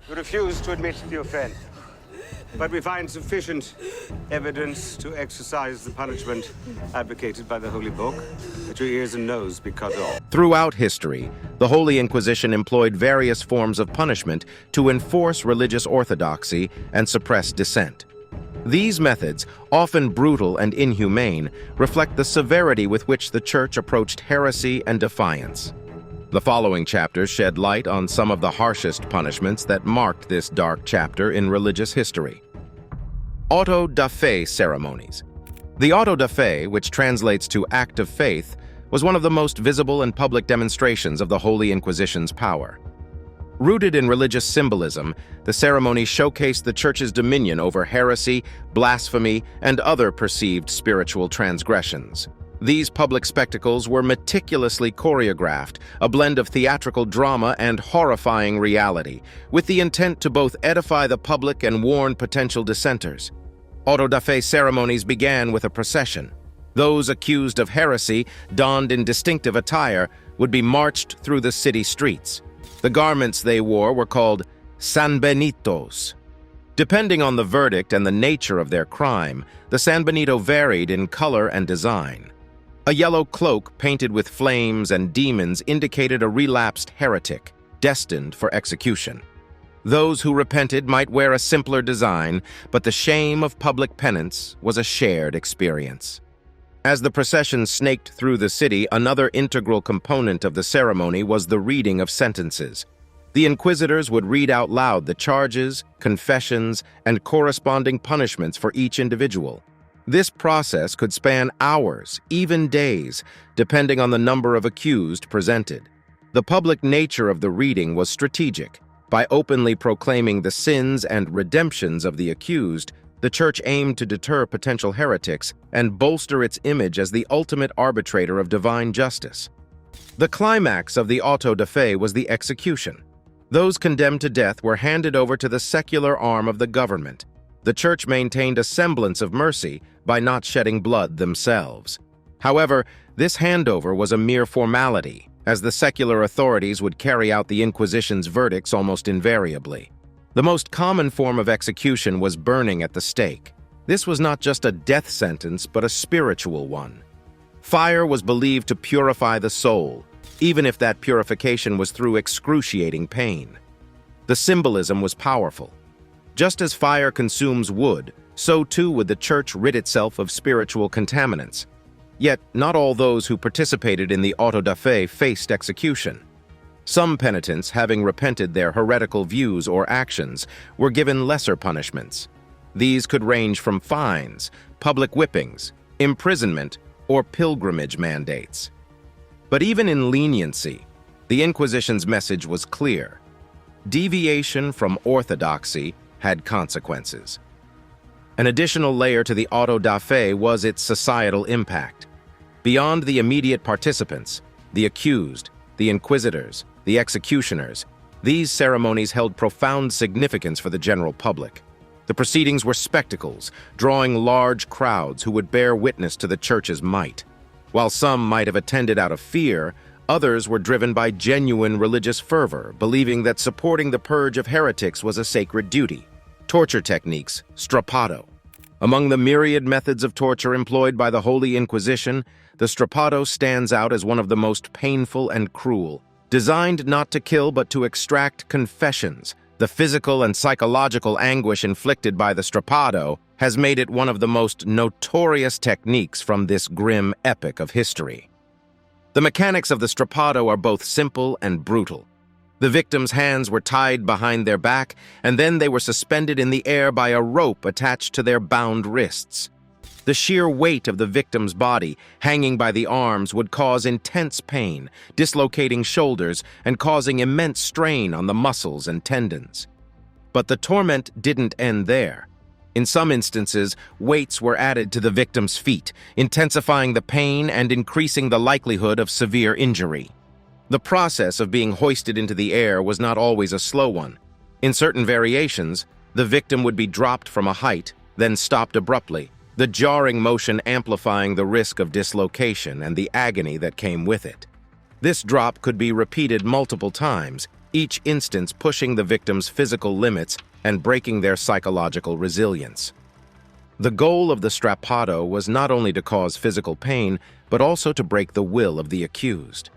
You refuse to admit the offense. But we find sufficient evidence to exercise the punishment advocated by the Holy Book, that your ears and nose be cut off. Throughout history, the Holy Inquisition employed various forms of punishment to enforce religious orthodoxy and suppress dissent. These methods, often brutal and inhumane, reflect the severity with which the Church approached heresy and defiance. The following chapters shed light on some of the harshest punishments that marked this dark chapter in religious history. Auto da fe ceremonies. The auto da fe, which translates to act of faith, was one of the most visible and public demonstrations of the Holy Inquisition's power. Rooted in religious symbolism, the ceremony showcased the Church's dominion over heresy, blasphemy, and other perceived spiritual transgressions. These public spectacles were meticulously choreographed, a blend of theatrical drama and horrifying reality, with the intent to both edify the public and warn potential dissenters. Auto da fe ceremonies began with a procession. Those accused of heresy, donned in distinctive attire, would be marched through the city streets. The garments they wore were called sanbenitos. Depending on the verdict and the nature of their crime, the sanbenito varied in color and design. A yellow cloak painted with flames and demons indicated a relapsed heretic, destined for execution. Those who repented might wear a simpler design, but the shame of public penance was a shared experience. As the procession snaked through the city, another integral component of the ceremony was the reading of sentences. The inquisitors would read out loud the charges, confessions, and corresponding punishments for each individual. This process could span hours, even days, depending on the number of accused presented. The public nature of the reading was strategic. By openly proclaiming the sins and redemptions of the accused, the Church aimed to deter potential heretics and bolster its image as the ultimate arbitrator of divine justice. The climax of the auto da fe was the execution. Those condemned to death were handed over to the secular arm of the government. The Church maintained a semblance of mercy by not shedding blood themselves. However, this handover was a mere formality, as the secular authorities would carry out the Inquisition's verdicts almost invariably. The most common form of execution was burning at the stake. This was not just a death sentence, but a spiritual one. Fire was believed to purify the soul, even if that purification was through excruciating pain. The symbolism was powerful. Just as fire consumes wood, so too would the Church rid itself of spiritual contaminants. Yet, not all those who participated in the auto da fe faced execution. Some penitents, having repented their heretical views or actions, were given lesser punishments. These could range from fines, public whippings, imprisonment, or pilgrimage mandates. But even in leniency, the Inquisition's message was clear. Deviation from orthodoxy had consequences. An additional layer to the auto da fe was its societal impact. Beyond the immediate participants, the accused, the inquisitors, the executioners, these ceremonies held profound significance for the general public. The proceedings were spectacles, drawing large crowds who would bear witness to the Church's might. While some might have attended out of fear, others were driven by genuine religious fervor, believing that supporting the purge of heretics was a sacred duty. Torture techniques, strappado. Among the myriad methods of torture employed by the Holy Inquisition, the strappado stands out as one of the most painful and cruel. Designed not to kill but to extract confessions, the physical and psychological anguish inflicted by the strappado has made it one of the most notorious techniques from this grim epic of history. The mechanics of the strappado are both simple and brutal. The victim's hands were tied behind their back, and then they were suspended in the air by a rope attached to their bound wrists. The sheer weight of the victim's body, hanging by the arms, would cause intense pain, dislocating shoulders and causing immense strain on the muscles and tendons. But the torment didn't end there. In some instances, weights were added to the victim's feet, intensifying the pain and increasing the likelihood of severe injury. The process of being hoisted into the air was not always a slow one. In certain variations, the victim would be dropped from a height, then stopped abruptly, the jarring motion amplifying the risk of dislocation and the agony that came with it. This drop could be repeated multiple times, each instance pushing the victim's physical limits and breaking their psychological resilience. The goal of the strappado was not only to cause physical pain, but also to break the will of the accused.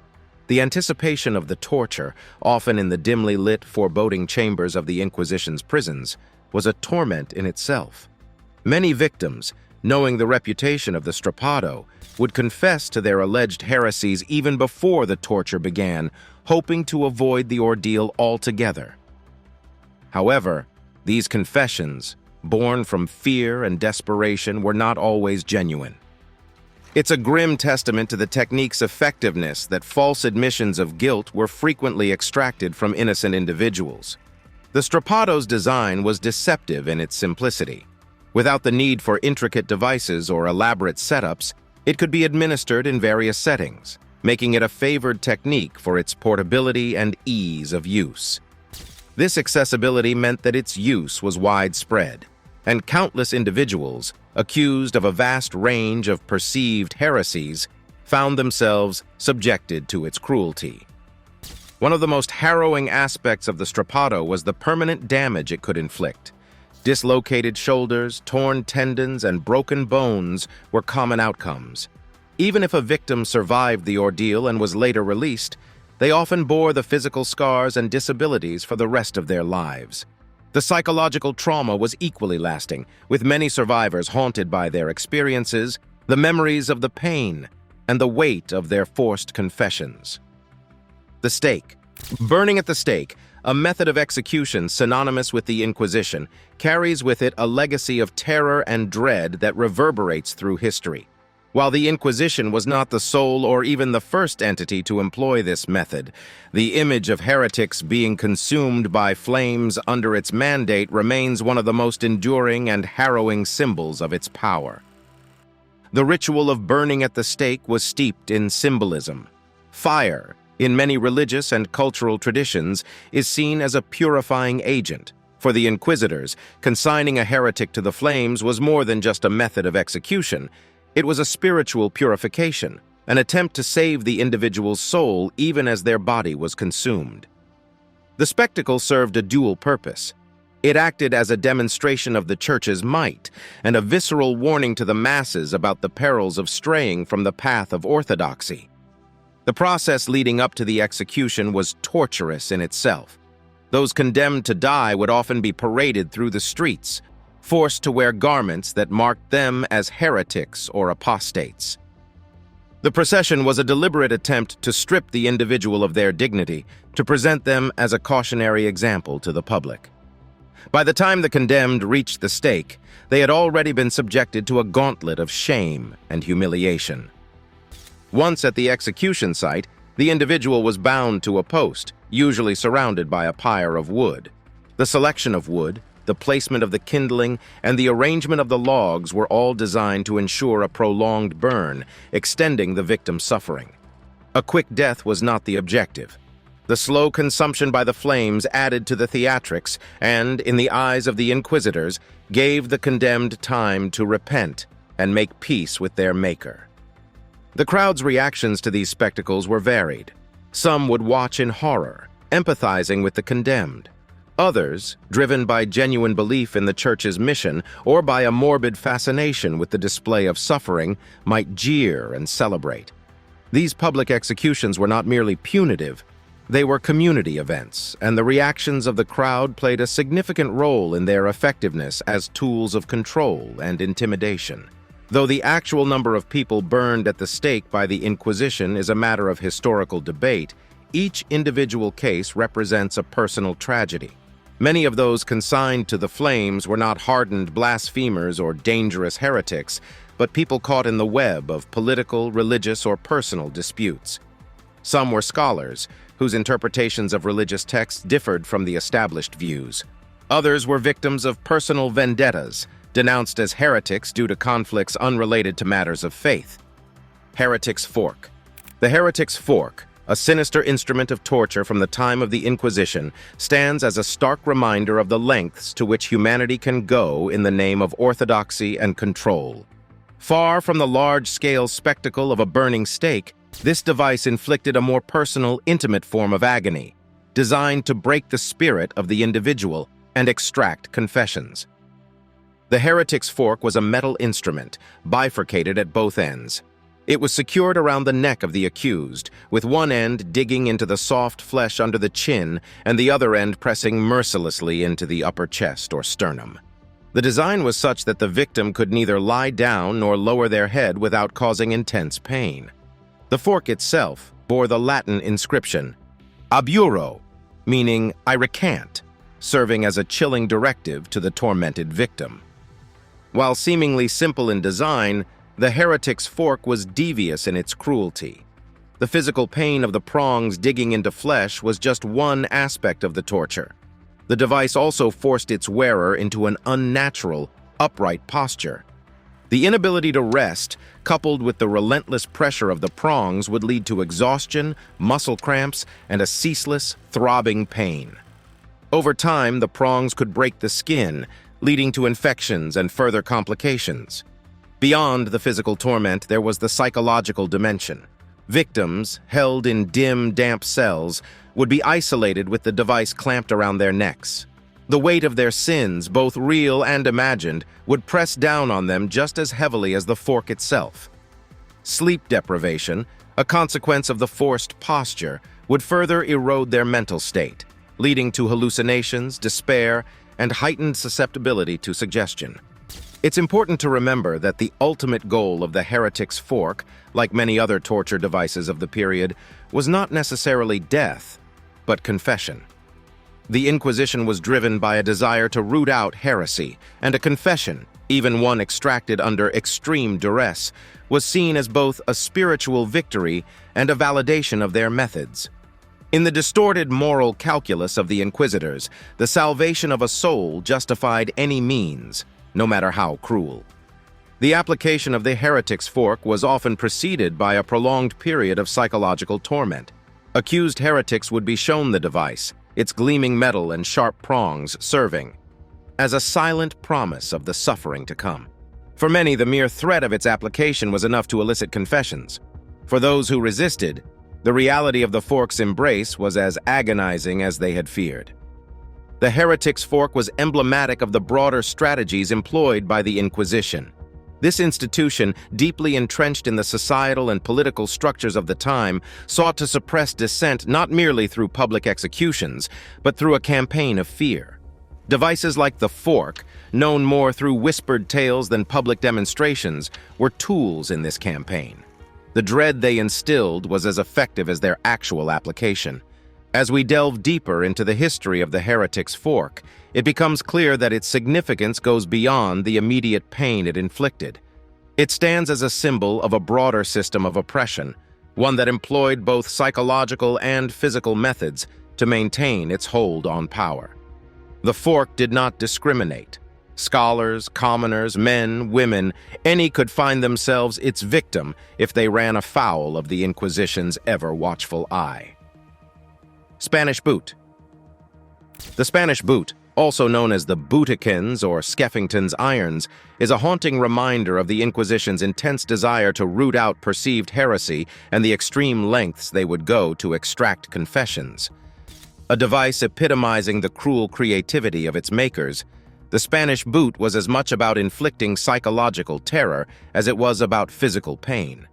The anticipation of the torture, often in the dimly lit, foreboding chambers of the Inquisition's prisons, was a torment in itself. Many victims, knowing the reputation of the strappado, would confess to their alleged heresies even before the torture began, hoping to avoid the ordeal altogether. However, these confessions, born from fear and desperation, were not always genuine. It's a grim testament to the technique's effectiveness that false admissions of guilt were frequently extracted from innocent individuals. The strappado's design was deceptive in its simplicity. Without the need for intricate devices or elaborate setups, it could be administered in various settings, making it a favored technique for its portability and ease of use. This accessibility meant that its use was widespread, and countless individuals, accused of a vast range of perceived heresies, found themselves subjected to its cruelty. One of the most harrowing aspects of the strappado was the permanent damage it could inflict. Dislocated shoulders, torn tendons, and broken bones were common outcomes. Even if a victim survived the ordeal and was later released, they often bore the physical scars and disabilities for the rest of their lives. The psychological trauma was equally lasting, with many survivors haunted by their experiences, the memories of the pain, and the weight of their forced confessions. The stake. Burning at the stake, a method of execution synonymous with the Inquisition, carries with it a legacy of terror and dread that reverberates through history. While the Inquisition was not the sole or even the first entity to employ this method, the image of heretics being consumed by flames under its mandate remains one of the most enduring and harrowing symbols of its power. The ritual of burning at the stake was steeped in symbolism. Fire, in many religious and cultural traditions, is seen as a purifying agent. For the Inquisitors, consigning a heretic to the flames was more than just a method of execution. It was a spiritual purification, an attempt to save the individual's soul even as their body was consumed. The spectacle served a dual purpose. It acted as a demonstration of the Church's might and a visceral warning to the masses about the perils of straying from the path of orthodoxy. The process leading up to the execution was torturous in itself. Those condemned to die would often be paraded through the streets, forced to wear garments that marked them as heretics or apostates. The procession was a deliberate attempt to strip the individual of their dignity, to present them as a cautionary example to the public. By the time the condemned reached the stake, they had already been subjected to a gauntlet of shame and humiliation. Once at the execution site, the individual was bound to a post, usually surrounded by a pyre of wood. The selection of wood, the placement of the kindling, and the arrangement of the logs were all designed to ensure a prolonged burn, extending the victim's suffering. A quick death was not the objective. The slow consumption by the flames added to the theatrics and, in the eyes of the Inquisitors, gave the condemned time to repent and make peace with their maker. The crowd's reactions to these spectacles were varied. Some would watch in horror, empathizing with the condemned. Others, driven by genuine belief in the Church's mission or by a morbid fascination with the display of suffering, might jeer and celebrate. These public executions were not merely punitive, they were community events, and the reactions of the crowd played a significant role in their effectiveness as tools of control and intimidation. Though the actual number of people burned at the stake by the Inquisition is a matter of historical debate, each individual case represents a personal tragedy. Many of those consigned to the flames were not hardened blasphemers or dangerous heretics, but people caught in the web of political, religious, or personal disputes. Some were scholars, whose interpretations of religious texts differed from the established views. Others were victims of personal vendettas, denounced as heretics due to conflicts unrelated to matters of faith. Heretic's fork. The heretic's fork, a sinister instrument of torture from the time of the Inquisition, stands as a stark reminder of the lengths to which humanity can go in the name of orthodoxy and control. Far from the large-scale spectacle of a burning stake, this device inflicted a more personal, intimate form of agony, designed to break the spirit of the individual and extract confessions. The heretic's fork was a metal instrument, bifurcated at both ends. It was secured around the neck of the accused, with one end digging into the soft flesh under the chin and the other end pressing mercilessly into the upper chest or sternum. The design was such that the victim could neither lie down nor lower their head without causing intense pain. The fork itself bore the Latin inscription, abjuro, meaning I recant, serving as a chilling directive to the tormented victim. While seemingly simple in design, the heretic's fork was devious in its cruelty. The physical pain of the prongs digging into flesh was just one aspect of the torture. The device also forced its wearer into an unnatural, upright posture. The inability to rest, coupled with the relentless pressure of the prongs, would lead to exhaustion, muscle cramps, and a ceaseless, throbbing pain. Over time, the prongs could break the skin, leading to infections and further complications. Beyond the physical torment, there was the psychological dimension. Victims, held in dim, damp cells, would be isolated with the device clamped around their necks. The weight of their sins, both real and imagined, would press down on them just as heavily as the fork itself. Sleep deprivation, a consequence of the forced posture, would further erode their mental state, leading to hallucinations, despair, and heightened susceptibility to suggestion. It's important to remember that the ultimate goal of the heretic's fork, like many other torture devices of the period, was not necessarily death, but confession. The Inquisition was driven by a desire to root out heresy, and a confession, even one extracted under extreme duress, was seen as both a spiritual victory and a validation of their methods. In the distorted moral calculus of the Inquisitors, the salvation of a soul justified any means, no matter how cruel. The application of the heretic's fork was often preceded by a prolonged period of psychological torment. Accused heretics would be shown the device, its gleaming metal and sharp prongs serving as a silent promise of the suffering to come. For many, the mere threat of its application was enough to elicit confessions. For those who resisted, the reality of the fork's embrace was as agonizing as they had feared. The heretic's fork was emblematic of the broader strategies employed by the Inquisition. This institution, deeply entrenched in the societal and political structures of the time, sought to suppress dissent not merely through public executions, but through a campaign of fear. Devices like the fork, known more through whispered tales than public demonstrations, were tools in this campaign. The dread they instilled was as effective as their actual application. As we delve deeper into the history of the heretic's fork, it becomes clear that its significance goes beyond the immediate pain it inflicted. It stands as a symbol of a broader system of oppression, one that employed both psychological and physical methods to maintain its hold on power. The fork did not discriminate. Scholars, commoners, men, women, any could find themselves its victim if they ran afoul of the Inquisition's ever-watchful eye. Spanish boot. The Spanish boot, also known as the Boutikins or Skeffington's irons, is a haunting reminder of the Inquisition's intense desire to root out perceived heresy and the extreme lengths they would go to extract confessions. A device epitomizing the cruel creativity of its makers, the Spanish boot was as much about inflicting psychological terror as it was about physical pain.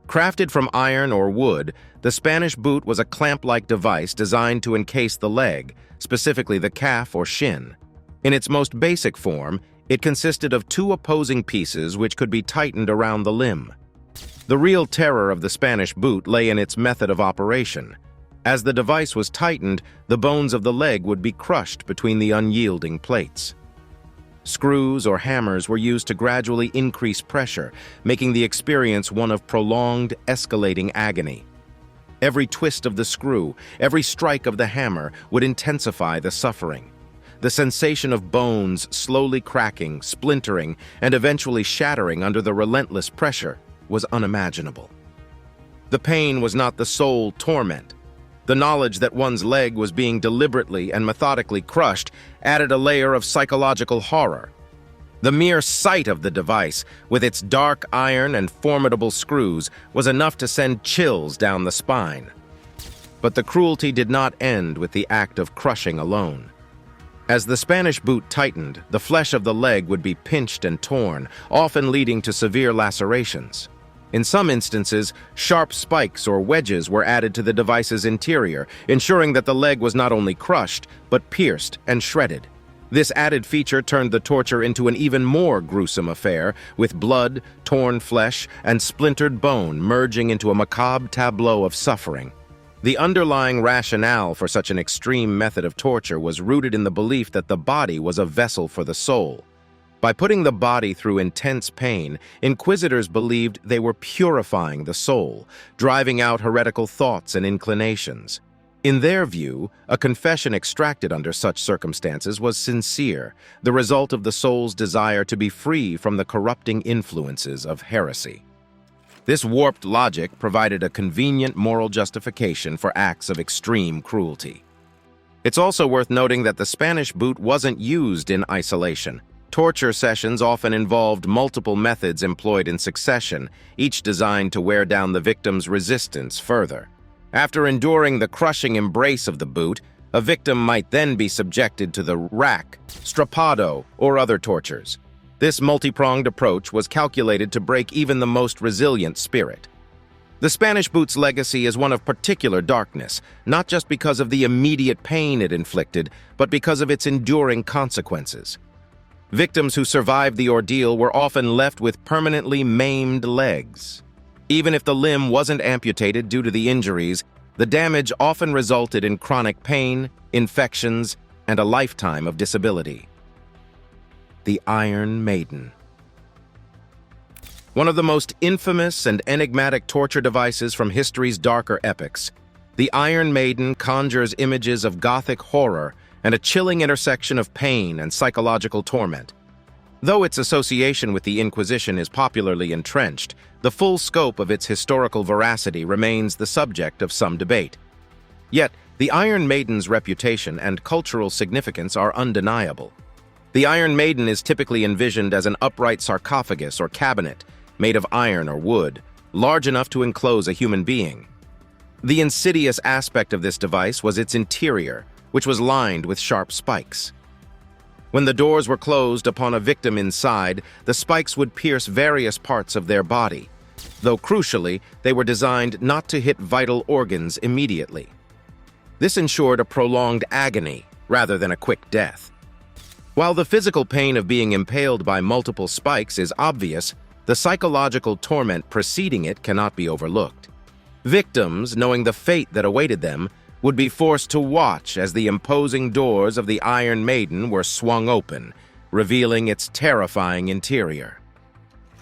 Crafted from iron or wood, the Spanish boot was a clamp-like device designed to encase the leg, specifically the calf or shin. In its most basic form, it consisted of two opposing pieces which could be tightened around the limb. The real terror of the Spanish boot lay in its method of operation. As the device was tightened, the bones of the leg would be crushed between the unyielding plates. Screws or hammers were used to gradually increase pressure, making the experience one of prolonged, escalating agony. Every twist of the screw, every strike of the hammer would intensify the suffering. The sensation of bones slowly cracking, splintering, and eventually shattering under the relentless pressure was unimaginable. The pain was not the sole torment. The knowledge that one's leg was being deliberately and methodically crushed added a layer of psychological horror. The mere sight of the device, with its dark iron and formidable screws, was enough to send chills down the spine. But the cruelty did not end with the act of crushing alone. As the Spanish boot tightened, the flesh of the leg would be pinched and torn, often leading to severe lacerations. In some instances, sharp spikes or wedges were added to the device's interior, ensuring that the leg was not only crushed, but pierced and shredded. This added feature turned the torture into an even more gruesome affair, with blood, torn flesh, and splintered bone merging into a macabre tableau of suffering. The underlying rationale for such an extreme method of torture was rooted in the belief that the body was a vessel for the soul. By putting the body through intense pain, inquisitors believed they were purifying the soul, driving out heretical thoughts and inclinations. In their view, a confession extracted under such circumstances was sincere, the result of the soul's desire to be free from the corrupting influences of heresy. This warped logic provided a convenient moral justification for acts of extreme cruelty. It's also worth noting that the Spanish boot wasn't used in isolation. Torture sessions often involved multiple methods employed in succession, each designed to wear down the victim's resistance further. After enduring the crushing embrace of the boot, a victim might then be subjected to the rack, strappado, or other tortures. This multi-pronged approach was calculated to break even the most resilient spirit. The Spanish boot's legacy is one of particular darkness, not just because of the immediate pain it inflicted, but because of its enduring consequences. Victims who survived the ordeal were often left with permanently maimed legs. Even if the limb wasn't amputated due to the injuries, the damage often resulted in chronic pain, infections, and a lifetime of disability. The Iron Maiden. One of the most infamous and enigmatic torture devices from history's darker epochs, the Iron Maiden conjures images of Gothic horror and a chilling intersection of pain and psychological torment. Though its association with the Inquisition is popularly entrenched, the full scope of its historical veracity remains the subject of some debate. Yet, the Iron Maiden's reputation and cultural significance are undeniable. The Iron Maiden is typically envisioned as an upright sarcophagus or cabinet, made of iron or wood, large enough to enclose a human being. The insidious aspect of this device was its interior, which was lined with sharp spikes. When the doors were closed upon a victim inside, the spikes would pierce various parts of their body, though crucially, they were designed not to hit vital organs immediately. This ensured a prolonged agony rather than a quick death. While the physical pain of being impaled by multiple spikes is obvious, the psychological torment preceding it cannot be overlooked. Victims, knowing the fate that awaited them, would be forced to watch as the imposing doors of the Iron Maiden were swung open, revealing its terrifying interior.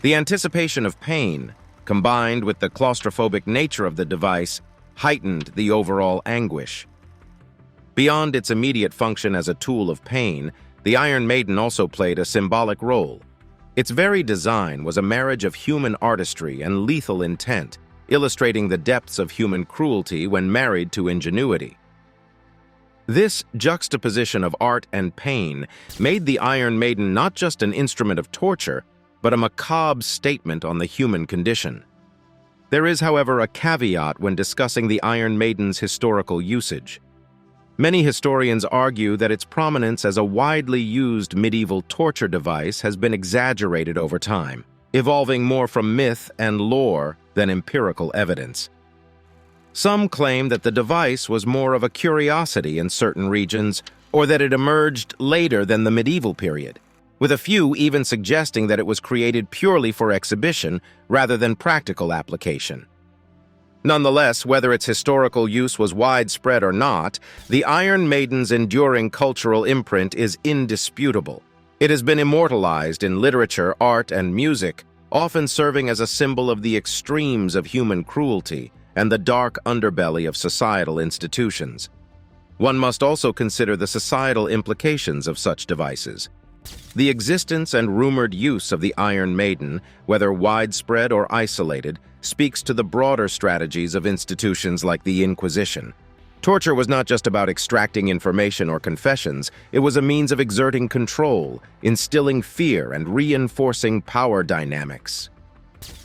The anticipation of pain, combined with the claustrophobic nature of the device, heightened the overall anguish. Beyond its immediate function as a tool of pain, the Iron Maiden also played a symbolic role. Its very design was a marriage of human artistry and lethal intent, illustrating the depths of human cruelty when married to ingenuity. This juxtaposition of art and pain made the Iron Maiden not just an instrument of torture, but a macabre statement on the human condition. There is, however, a caveat when discussing the Iron Maiden's historical usage. Many historians argue that its prominence as a widely used medieval torture device has been exaggerated over time, evolving more from myth and lore than empirical evidence. Some claim that the device was more of a curiosity in certain regions, or that it emerged later than the medieval period, with a few even suggesting that it was created purely for exhibition rather than practical application. Nonetheless, whether its historical use was widespread or not, the Iron Maiden's enduring cultural imprint is indisputable. It has been immortalized in literature, art, and music, often serving as a symbol of the extremes of human cruelty and the dark underbelly of societal institutions. One must also consider the societal implications of such devices. The existence and rumored use of the Iron Maiden, whether widespread or isolated, speaks to the broader strategies of institutions like the Inquisition. Torture was not just about extracting information or confessions, it was a means of exerting control, instilling fear, and reinforcing power dynamics.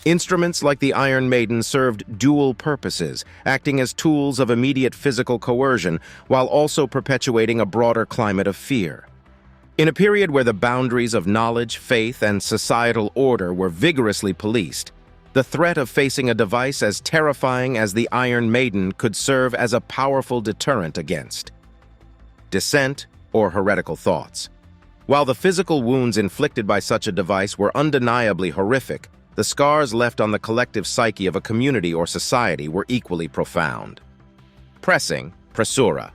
Instruments like the Iron Maiden served dual purposes, acting as tools of immediate physical coercion while also perpetuating a broader climate of fear. In a period where the boundaries of knowledge, faith, and societal order were vigorously policed, the threat of facing a device as terrifying as the Iron Maiden could serve as a powerful deterrent against dissent or heretical thoughts. While the physical wounds inflicted by such a device were undeniably horrific, the scars left on the collective psyche of a community or society were equally profound. Pressing, pressura.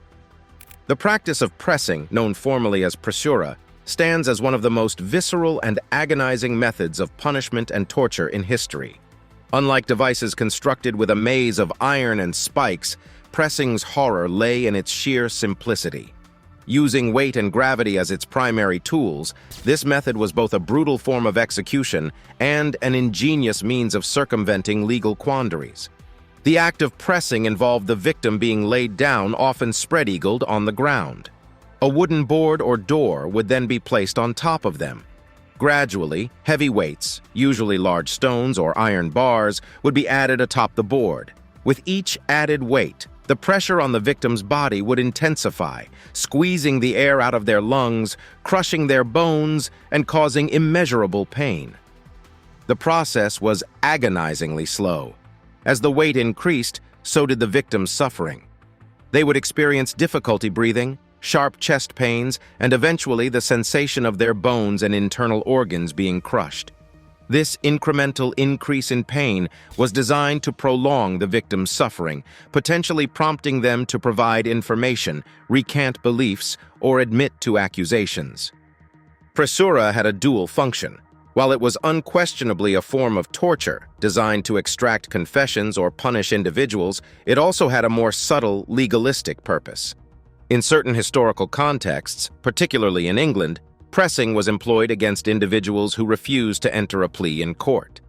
The practice of pressing, known formally as pressura, stands as one of the most visceral and agonizing methods of punishment and torture in history. Unlike devices constructed with a maze of iron and spikes, pressing's horror lay in its sheer simplicity. Using weight and gravity as its primary tools, this method was both a brutal form of execution and an ingenious means of circumventing legal quandaries. The act of pressing involved the victim being laid down, often spread-eagled, on the ground. A wooden board or door would then be placed on top of them. Gradually, heavy weights, usually large stones or iron bars, would be added atop the board. With each added weight, the pressure on the victim's body would intensify, squeezing the air out of their lungs, crushing their bones, and causing immeasurable pain. The process was agonizingly slow. As the weight increased, so did the victim's suffering. They would experience difficulty breathing, sharp chest pains, and eventually the sensation of their bones and internal organs being crushed. This incremental increase in pain was designed to prolong the victim's suffering, potentially prompting them to provide information, recant beliefs, or admit to accusations. Pressura had a dual function. While it was unquestionably a form of torture designed to extract confessions or punish individuals, it also had a more subtle, legalistic purpose. In certain historical contexts, particularly in England, pressing was employed against individuals who refused to enter a plea in court.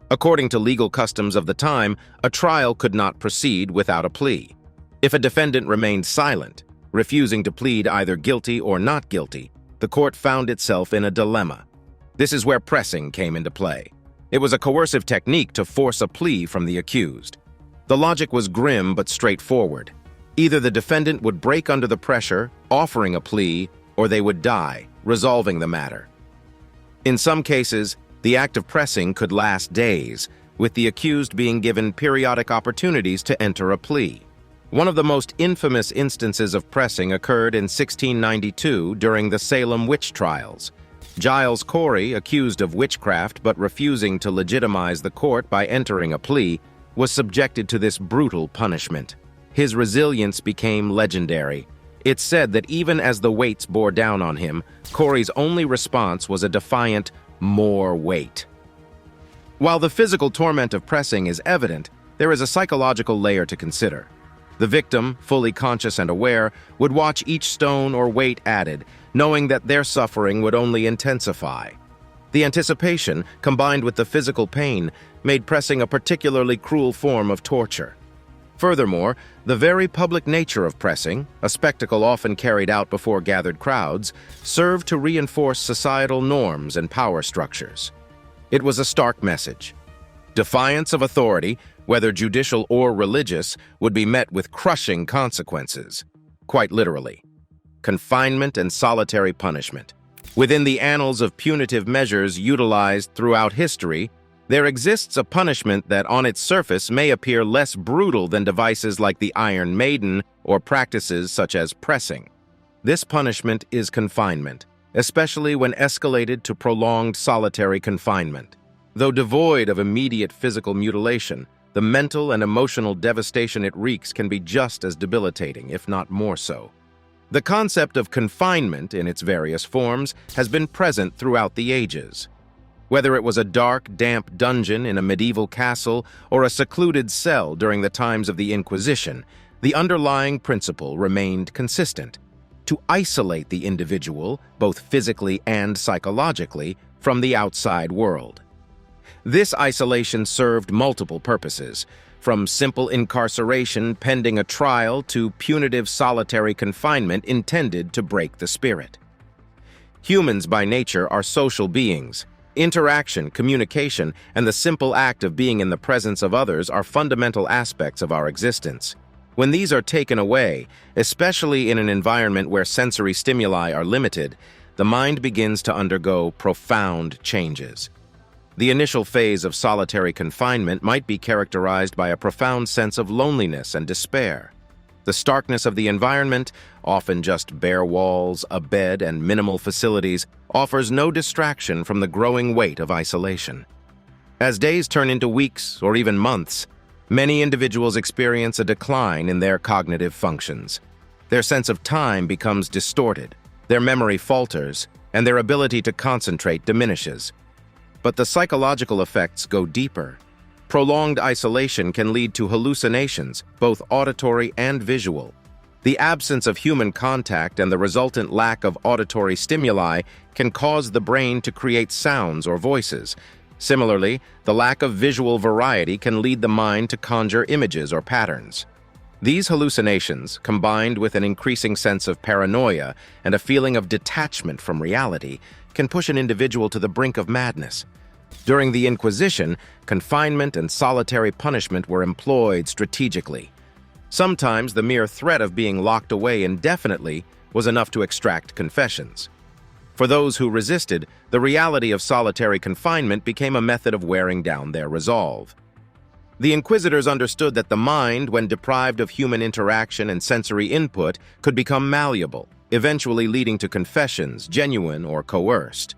According to legal customs of the time, a trial could not proceed without a plea. If a defendant remained silent, refusing to plead either guilty or not guilty, the court found itself in a dilemma. This is where pressing came into play. It was a coercive technique to force a plea from the accused. The logic was grim but straightforward. Either the defendant would break under the pressure, offering a plea, or they would die, resolving the matter. In some cases, the act of pressing could last days, with the accused being given periodic opportunities to enter a plea. One of the most infamous instances of pressing occurred in 1692 during the Salem witch trials. Giles Corey, accused of witchcraft but refusing to legitimize the court by entering a plea, was subjected to this brutal punishment. His resilience became legendary. It's said that even as the weights bore down on him, Corey's only response was a defiant, "more weight." While the physical torment of pressing is evident, there is a psychological layer to consider. The victim, fully conscious and aware, would watch each stone or weight added, knowing that their suffering would only intensify. The anticipation, combined with the physical pain, made pressing a particularly cruel form of torture. Furthermore, the very public nature of pressing, a spectacle often carried out before gathered crowds, served to reinforce societal norms and power structures. It was a stark message. Defiance of authority, whether judicial or religious, would be met with crushing consequences. Quite literally. Confinement and solitary punishment. Within the annals of punitive measures utilized throughout history, there exists a punishment that on its surface may appear less brutal than devices like the Iron Maiden or practices such as pressing. This punishment is confinement, especially when escalated to prolonged solitary confinement. Though devoid of immediate physical mutilation, the mental and emotional devastation it wreaks can be just as debilitating, if not more so. The concept of confinement in its various forms has been present throughout the ages. Whether it was a dark, damp dungeon in a medieval castle or a secluded cell during the times of the Inquisition, the underlying principle remained consistent: to isolate the individual, both physically and psychologically, from the outside world. This isolation served multiple purposes, from simple incarceration pending a trial to punitive solitary confinement intended to break the spirit. Humans by nature are social beings. Interaction, communication, and the simple act of being in the presence of others are fundamental aspects of our existence. When these are taken away, especially in an environment where sensory stimuli are limited, the mind begins to undergo profound changes. The initial phase of solitary confinement might be characterized by a profound sense of loneliness and despair. The starkness of the environment, often just bare walls, a bed, and minimal facilities, offers no distraction from the growing weight of isolation. As days turn into weeks or even months, many individuals experience a decline in their cognitive functions. Their sense of time becomes distorted, their memory falters, and their ability to concentrate diminishes. But the psychological effects go deeper. Prolonged isolation can lead to hallucinations, both auditory and visual. The absence of human contact and the resultant lack of auditory stimuli can cause the brain to create sounds or voices. Similarly, the lack of visual variety can lead the mind to conjure images or patterns. These hallucinations, combined with an increasing sense of paranoia and a feeling of detachment from reality, can push an individual to the brink of madness. During the Inquisition, confinement and solitary punishment were employed strategically. Sometimes the mere threat of being locked away indefinitely was enough to extract confessions. For those who resisted, the reality of solitary confinement became a method of wearing down their resolve. The Inquisitors understood that the mind, when deprived of human interaction and sensory input, could become malleable, eventually leading to confessions, genuine or coerced.